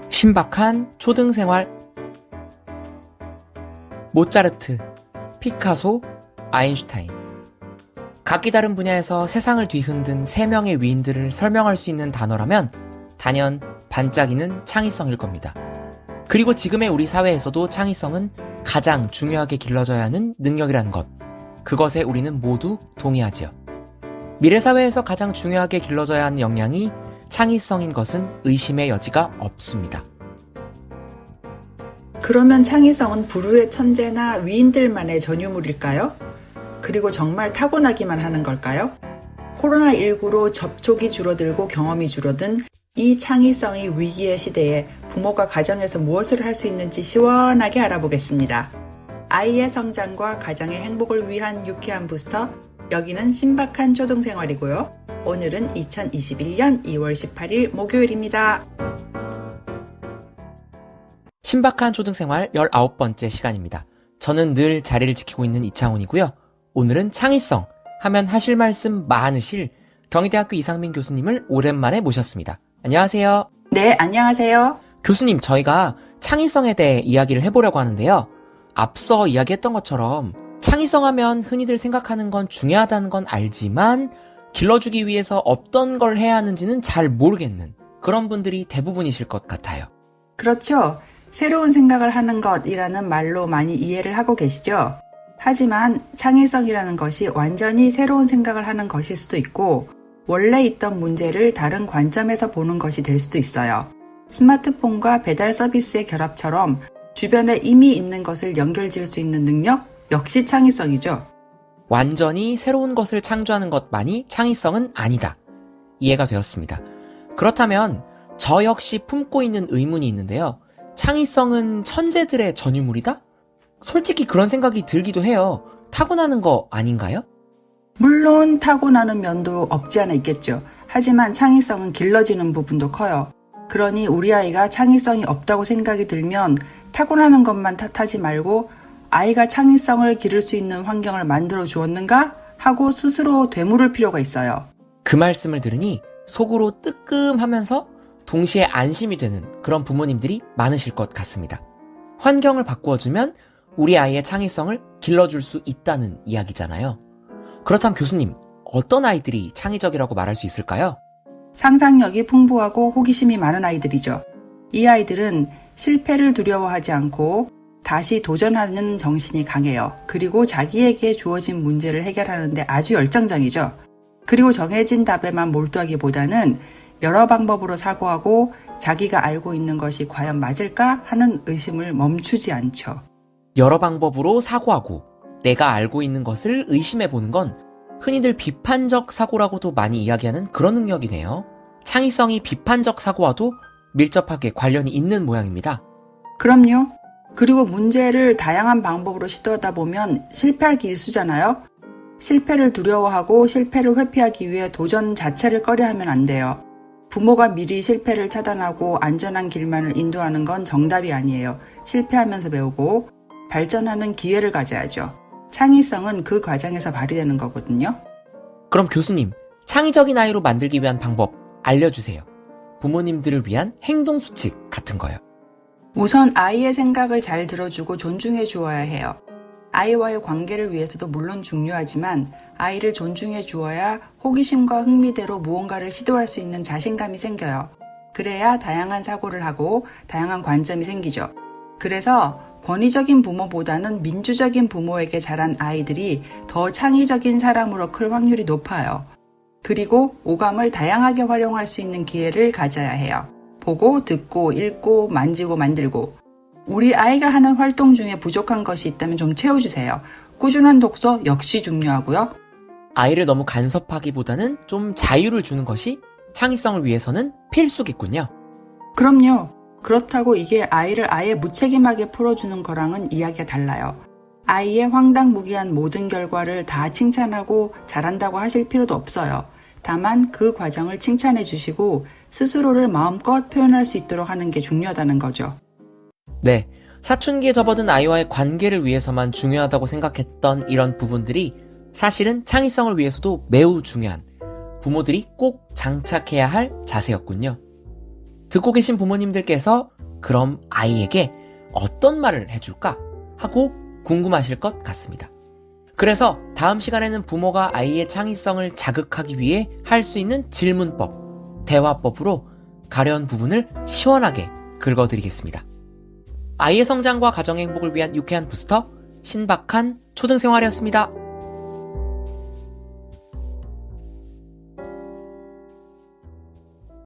신박한 초등생활. 모차르트, 피카소, 아인슈타인. 각기 다른 분야에서 세상을 뒤흔든 3명의 위인들을 설명할 수 있는 단어라면 단연 반짝이는 창의성일 겁니다. 그리고 지금의 우리 사회에서도 창의성은 가장 중요하게 길러져야 하는 능력이라는 것. 그것에 우리는 모두 동의하지요. 미래 사회에서 가장 중요하게 길러져야 하는 역량이 창의성인 것은 의심의 여지가 없습니다. 그러면 창의성은 불후의 천재나 위인들만의 전유물일까요? 그리고 정말 타고나기만 하는 걸까요? 코로나19로 접촉이 줄어들고 경험이 줄어든 이 창의성이 위기의 시대에 부모가 가정에서 무엇을 할 수 있는지 시원하게 알아보겠습니다. 아이의 성장과 가정의 행복을 위한 유쾌한 부스터, 여기는 신박한 초등생활이고요. 오늘은 2021년 2월 18일 목요일입니다. 신박한 초등생활 19번째 시간입니다. 저는 늘 자리를 지키고 있는 이창훈이고요. 오늘은 창의성 하면 하실 말씀 많으실 경희대학교 이상민 교수님을 오랜만에 모셨습니다. 안녕하세요. 네, 안녕하세요. 교수님, 저희가 창의성에 대해 이야기를 해보려고 하는데요. 앞서 이야기했던 것처럼 창의성 하면 흔히들 생각하는 건 중요하다는 건 알지만 길러주기 위해서 어떤 걸 해야 하는지는 잘 모르겠는 그런 분들이 대부분이실 것 같아요. 그렇죠. 새로운 생각을 하는 것이라는 말로 많이 이해를 하고 계시죠? 하지만 창의성이라는 것이 완전히 새로운 생각을 하는 것일 수도 있고 원래 있던 문제를 다른 관점에서 보는 것이 될 수도 있어요. 스마트폰과 배달 서비스의 결합처럼 주변에 이미 있는 것을 연결지을 수 있는 능력 역시 창의성이죠. 완전히 새로운 것을 창조하는 것만이 창의성은 아니다. 이해가 되었습니다. 그렇다면 저 역시 품고 있는 의문이 있는데요. 창의성은 천재들의 전유물이다? 솔직히 그런 생각이 들기도 해요. 타고나는 거 아닌가요? 물론 타고나는 면도 없지 않아 있겠죠. 하지만 창의성은 길러지는 부분도 커요. 그러니 우리 아이가 창의성이 없다고 생각이 들면 타고나는 것만 탓하지 말고 아이가 창의성을 기를 수 있는 환경을 만들어 주었는가 하고 스스로 되물을 필요가 있어요. 그 말씀을 들으니 속으로 뜨끔하면서 동시에 안심이 되는 그런 부모님들이 많으실 것 같습니다. 환경을 바꾸어주면 우리 아이의 창의성을 길러줄 수 있다는 이야기잖아요. 그렇다면 교수님, 어떤 아이들이 창의적이라고 말할 수 있을까요? 상상력이 풍부하고 호기심이 많은 아이들이죠. 이 아이들은 실패를 두려워하지 않고 다시 도전하는 정신이 강해요. 그리고 자기에게 주어진 문제를 해결하는데 아주 열정적이죠. 그리고 정해진 답에만 몰두하기보다는 여러 방법으로 사고하고 자기가 알고 있는 것이 과연 맞을까 하는 의심을 멈추지 않죠. 여러 방법으로 사고하고 내가 알고 있는 것을 의심해보는 건 흔히들 비판적 사고라고도 많이 이야기하는 그런 능력이네요. 창의성이 비판적 사고와도 밀접하게 관련이 있는 모양입니다. 그럼요. 그리고 문제를 다양한 방법으로 시도하다 보면 실패하기 일쑤잖아요. 실패를 두려워하고 실패를 회피하기 위해 도전 자체를 꺼려하면 안 돼요. 부모가 미리 실패를 차단하고 안전한 길만을 인도하는 건 정답이 아니에요. 실패하면서 배우고 발전하는 기회를 가져야죠. 창의성은 그 과정에서 발휘되는 거거든요. 그럼 교수님, 창의적인 아이로 만들기 위한 방법 알려주세요. 부모님들을 위한 행동 수칙 같은 거요. 우선 아이의 생각을 잘 들어주고 존중해 주어야 해요. 아이와의 관계를 위해서도 물론 중요하지만 아이를 존중해 주어야 호기심과 흥미대로 무언가를 시도할 수 있는 자신감이 생겨요. 그래야 다양한 사고를 하고 다양한 관점이 생기죠. 그래서 권위적인 부모보다는 민주적인 부모에게 자란 아이들이 더 창의적인 사람으로 클 확률이 높아요. 그리고 오감을 다양하게 활용할 수 있는 기회를 가져야 해요. 보고, 듣고, 읽고, 만지고, 만들고. 우리 아이가 하는 활동 중에 부족한 것이 있다면 좀 채워주세요. 꾸준한 독서 역시 중요하고요. 아이를 너무 간섭하기보다는 좀 자유를 주는 것이 창의성을 위해서는 필수겠군요. 그럼요. 그렇다고 이게 아이를 아예 무책임하게 풀어주는 거랑은 이야기가 달라요. 아이의 황당무계한 모든 결과를 다 칭찬하고 잘한다고 하실 필요도 없어요. 다만 그 과정을 칭찬해 주시고 스스로를 마음껏 표현할 수 있도록 하는 게 중요하다는 거죠. 네, 사춘기에 접어든 아이와의 관계를 위해서만 중요하다고 생각했던 이런 부분들이 사실은 창의성을 위해서도 매우 중요한 부모들이 꼭 장착해야 할 자세였군요. 듣고 계신 부모님들께서 그럼 아이에게 어떤 말을 해줄까? 하고 궁금하실 것 같습니다. 그래서 다음 시간에는 부모가 아이의 창의성을 자극하기 위해 할 수 있는 질문법, 대화법으로 가려운 부분을 시원하게 긁어드리겠습니다. 아이의 성장과 가정의 행복을 위한 유쾌한 부스터, 신박한 초등생활이었습니다.